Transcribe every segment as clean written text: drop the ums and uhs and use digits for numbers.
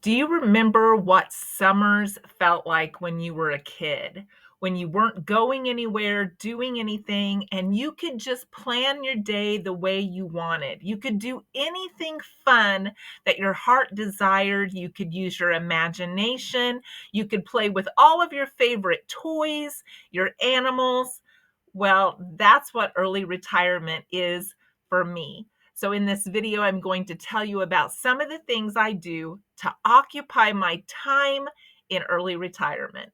Do you remember what summers felt like when you were a kid? When you weren't going anywhere, doing anything, and you could just plan your day the way you wanted. You could do anything fun that your heart desired. You could use your imagination. You could play with all of your favorite toys, your animals. Well, that's what early retirement is for me. So in this video, I'm going to tell you about some of the things I do to occupy my time in early retirement.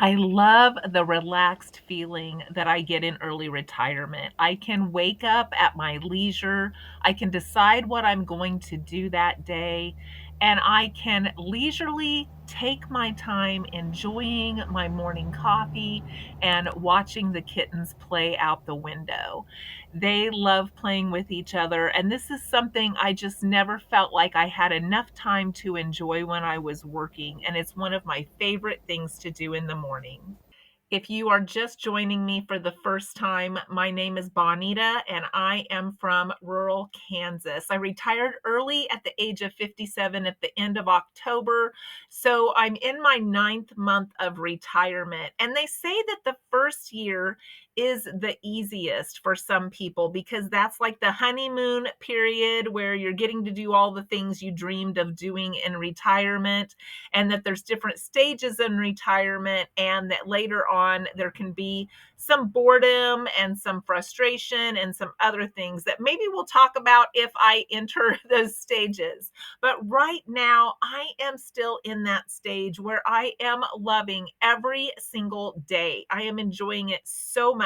I love the relaxed feeling that I get in early retirement. I can wake up at my leisure. I can decide what I'm going to do that day, and I can leisurely take my time enjoying my morning coffee and watching the kittens play out the window. They love playing with each other, and this is something I just never felt like I had enough time to enjoy when I was working, and it's one of my favorite things to do in the morning. If you are just joining me for the first time, my name is Bonita and I am from rural Kansas. I retired early at the age of 57 at the end of October. So I'm in my ninth month of retirement. And they say that the first year is the easiest for some people because that's like the honeymoon period where you're getting to do all the things you dreamed of doing in retirement, and that there's different stages in retirement, and that later on there can be some boredom and some frustration and some other things that maybe we'll talk about if I enter those stages. But right now, I am still in that stage where I am loving every single day. I am enjoying it so much.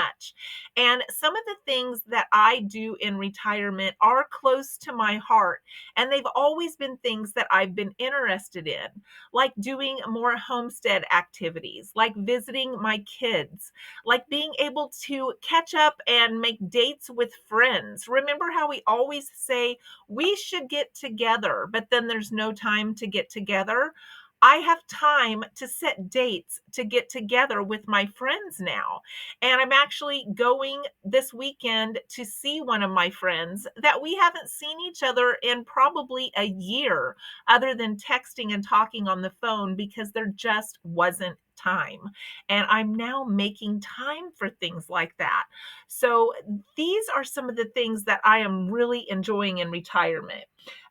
And some of the things that I do in retirement are close to my heart, and they've always been things that I've been interested in, like doing more homestead activities, like visiting my kids, like being able to catch up and make dates with friends. Remember how we always say we should get together, but then there's no time to get together? I have time to set dates to get together with my friends now. And I'm actually going this weekend to see one of my friends that we haven't seen each other in probably a year, other than texting and talking on the phone, because there just wasn't time. And I'm now making time for things like that. So these are some of the things that I am really enjoying in retirement.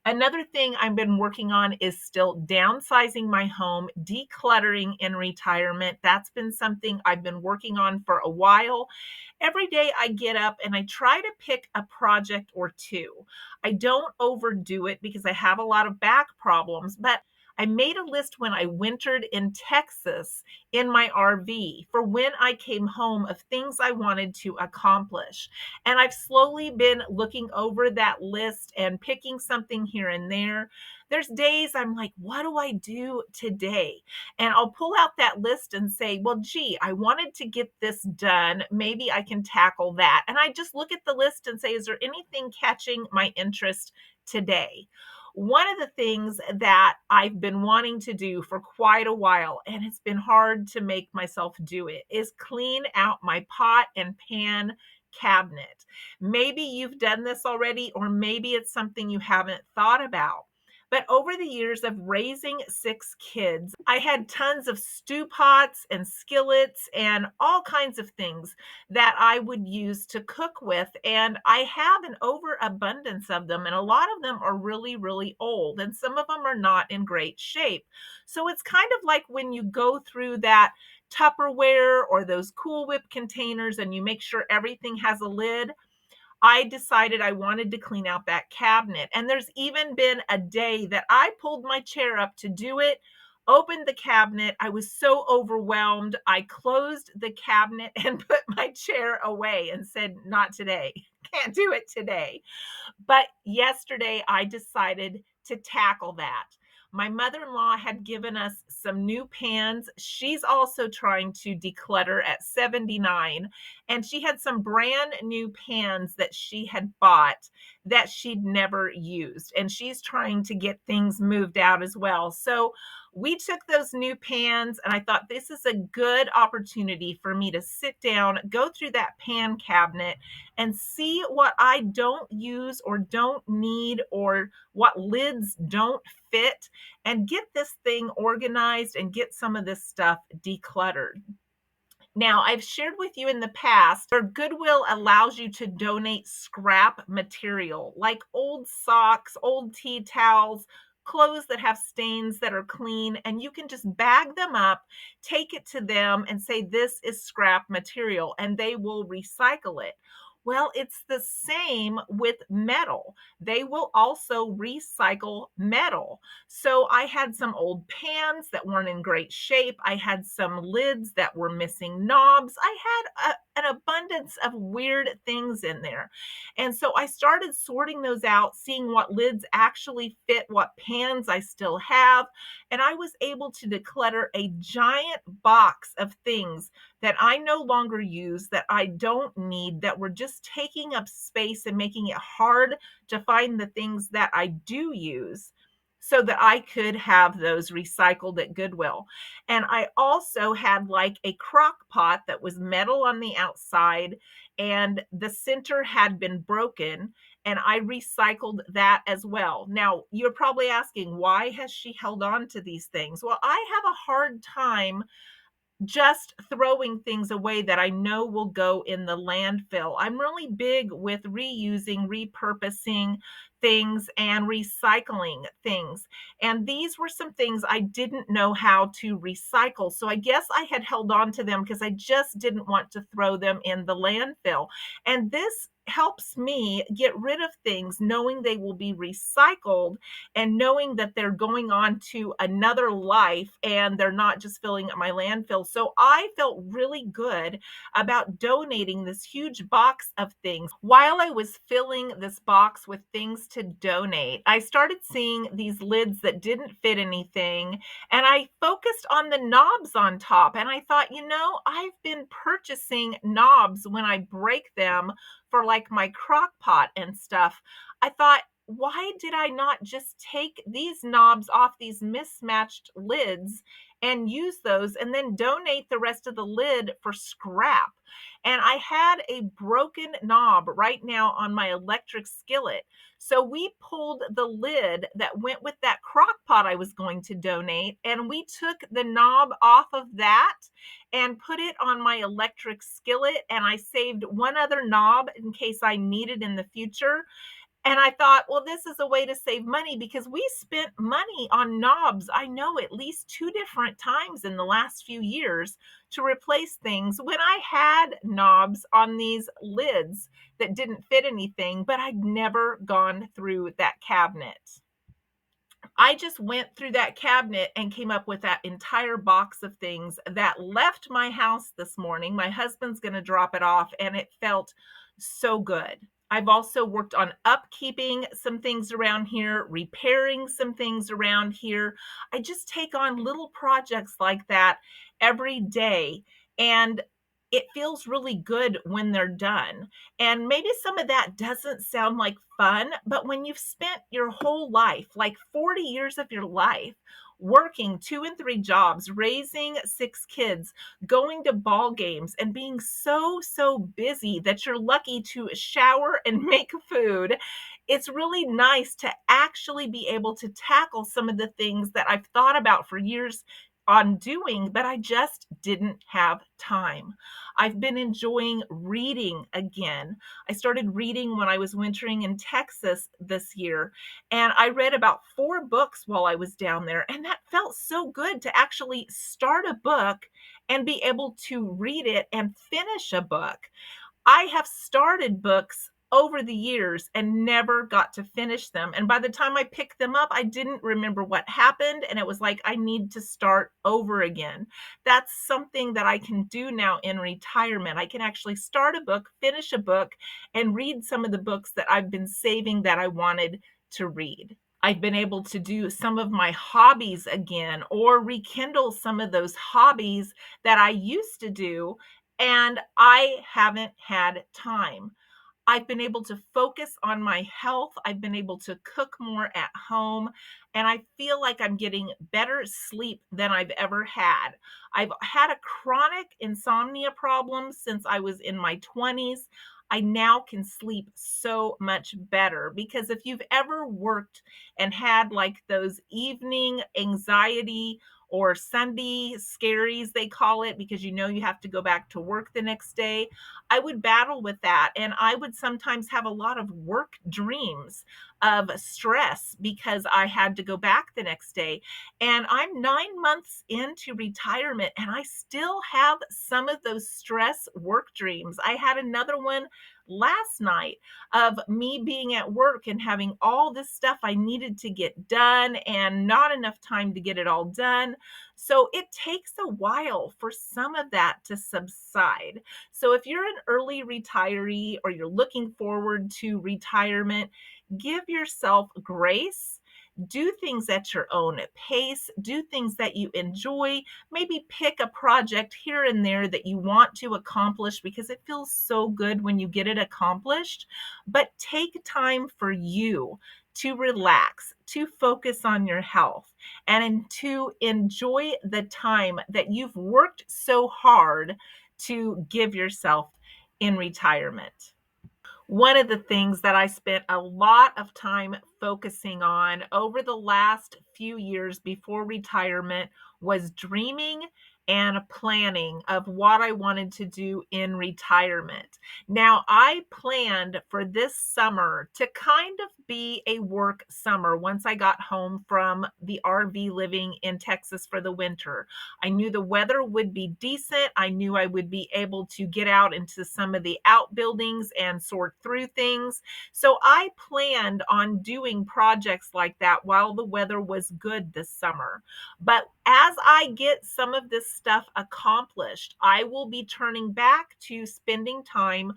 Another thing I've been working on is still downsizing my home, decluttering in retirement. That's been something I've been working on for a while. Every day I get up and I try to pick a project or two. I don't overdo it because I have a lot of back problems, but I made a list when I wintered in Texas in my RV for when I came home of things I wanted to accomplish. And I've slowly been looking over that list and picking something here and there. There's days I'm like, what do I do today? And I'll pull out that list and say, well, gee, I wanted to get this done. Maybe I can tackle that. And I just look at the list and say, is there anything catching my interest today? One of the things that I've been wanting to do for quite a while, and it's been hard to make myself do it, is clean out my pot and pan cabinet. Maybe you've done this already, or maybe it's something you haven't thought about. But over the years of raising six kids, I had tons of stew pots and skillets and all kinds of things that I would use to cook with. And I have an overabundance of them. And a lot of them are really, really old. And some of them are not in great shape. So it's kind of like when you go through that Tupperware or those Cool Whip containers and you make sure everything has a lid. I decided I wanted to clean out that cabinet. And there's even been a day that I pulled my chair up to do it, opened the cabinet. I was so overwhelmed. I closed the cabinet and put my chair away and said, not today. Can't do it today. But yesterday I decided to tackle that. My mother-in-law had given us some new pans. She's also trying to declutter at 79, and she had some brand new pans that she had bought that she'd never used, and she's trying to get things moved out as well. So we took those new pans, and I thought this is a good opportunity for me to sit down, go through that pan cabinet, and see what I don't use or don't need, or what lids don't fit, and get this thing organized and get some of this stuff decluttered. Now, I've shared with you in the past where Goodwill allows you to donate scrap material like old socks, old tea towels, clothes that have stains that are clean, and you can just bag them up, take it to them, and say, "This is scrap material," and they will recycle it. Well, it's the same with metal. They will also recycle metal. So I had some old pans that weren't in great shape. I had some lids that were missing knobs. I had an abundance of weird things in there. And so I started sorting those out, seeing what lids actually fit, what pans I still have. And I was able to declutter a giant box of things that I no longer use, that I don't need, that were just taking up space and making it hard to find the things that I do use, so that I could have those recycled at Goodwill. And I also had like a crock pot that was metal on the outside, and the center had been broken, and I recycled that as well. Now, you're probably asking, why has she held on to these things? Well, I have a hard time just throwing things away that I know will go in the landfill. I'm really big with reusing, repurposing things, and recycling things. And these were some things I didn't know how to recycle. So I guess I had held on to them because I just didn't want to throw them in the landfill. And this helps me get rid of things knowing they will be recycled, and knowing that they're going on to another life and they're not just filling up my landfill. So I felt really good about donating this huge box of things. While I was filling this box with things to donate, I started seeing these lids that didn't fit anything, and I focused on the knobs on top. And I thought, I've been purchasing knobs when I break them for like my crock pot and stuff. I thought, why did I not just take these knobs off these mismatched lids and use those, and then donate the rest of the lid for scrap? And I had a broken knob right now on my electric skillet. So we pulled the lid that went with that crock pot I was going to donate, and we took the knob off of that and put it on my electric skillet. And I saved one other knob in case I need it in the future. And I thought, well, this is a way to save money, because we spent money on knobs, I know, at least 2 different times in the last few years to replace things when I had knobs on these lids that didn't fit anything, but I'd never gone through that cabinet. I just went through that cabinet and came up with that entire box of things that left my house this morning. My husband's going to drop it off, and it felt so good. I've also worked on upkeeping some things around here, repairing some things around here. I just take on little projects like that every day, and it feels really good when they're done. And maybe some of that doesn't sound like fun, but when you've spent your whole life, like 40 years of your life, working 2 and 3 jobs, raising 6 kids, going to ball games, and being so busy that you're lucky to shower and make food, it's really nice to actually be able to tackle some of the things that I've thought about for years on doing, but I just didn't have time. I've been enjoying reading again. I started reading when I was wintering in Texas this year, and I read about 4 books while I was down there, and that felt so good to actually start a book and be able to read it and finish a book. I have started books over the years and never got to finish them. And by the time I picked them up, I didn't remember what happened. And it was like, I need to start over again. That's something that I can do now in retirement. I can actually start a book, finish a book, and read some of the books that I've been saving that I wanted to read. I've been able to do some of my hobbies again or rekindle some of those hobbies that I used to do, and I haven't had time. I've been able to focus on my health. I've been able to cook more at home, and I feel like I'm getting better sleep than I've ever had. I've had a chronic insomnia problem since I was in my 20s. I now can sleep so much better because if you've ever worked and had like those evening anxiety or Sunday scaries, they call it, because you know you have to go back to work the next day, I would battle with that. And I would sometimes have a lot of work dreams of stress because I had to go back the next day. And I'm 9 months into retirement and I still have some of those stress work dreams. I had another one last night of me being at work and having all this stuff I needed to get done and not enough time to get it all done. So it takes a while for some of that to subside. So if you're an early retiree or you're looking forward to retirement, give yourself grace. Do things at your own pace. Do things that you enjoy. Maybe pick a project here and there that you want to accomplish because it feels so good when you get it accomplished. But take time for you to relax, to focus on your health, and to enjoy the time that you've worked so hard to give yourself in retirement. One of the things that I spent a lot of time focusing on over the last few years before retirement was dreaming and planning of what I wanted to do in retirement. Now, I planned for this summer to kind of be a work summer once I got home from the RV living in Texas for the winter. I knew the weather would be decent. I knew I would be able to get out into some of the outbuildings and sort through things. So I planned on doing projects like that while the weather was good this summer. But as I get some of this stuff accomplished, I will be turning back to spending time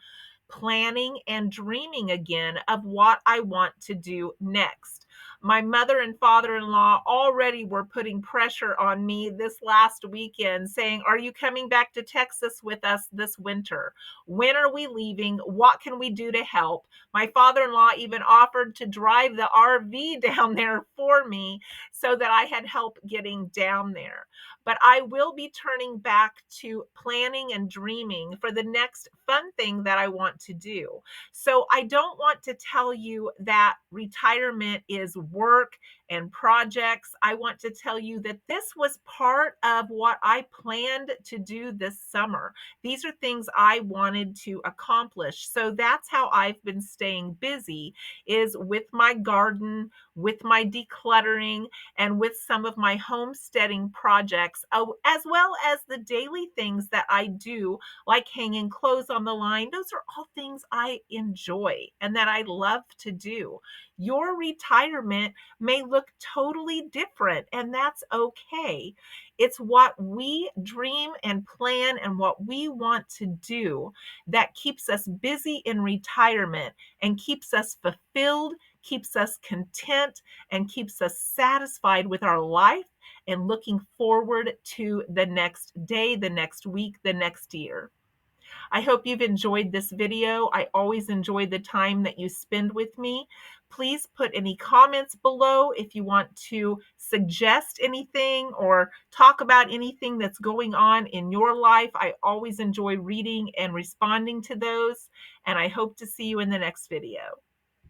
planning and dreaming again of what I want to do next. My mother and father-in-law already were putting pressure on me this last weekend saying, "Are you coming back to Texas with us this winter? When are we leaving? What can we do to help?" My father-in-law even offered to drive the RV down there for me so that I had help getting down there. But I will be turning back to planning and dreaming for the next fun thing that I want to do. So I don't want to tell you that retirement is work and projects. I want to tell you that this was part of what I planned to do this summer. These are things I wanted to accomplish. So that's how I've been staying busy, is with my garden, with my decluttering, and with some of my homesteading projects, as well as the daily things that I do, like hanging clothes on the line. Those are all things I enjoy and that I love to do. Your retirement may look totally different, and that's okay. It's what we dream and plan and what we want to do that keeps us busy in retirement and keeps us fulfilled, keeps us content, and keeps us satisfied with our life and looking forward to the next day, the next week, the next year. I hope you've enjoyed this video. I always enjoy the time that you spend with me. Please put any comments below if you want to suggest anything or talk about anything that's going on in your life. I always enjoy reading and responding to those, and I hope to see you in the next video.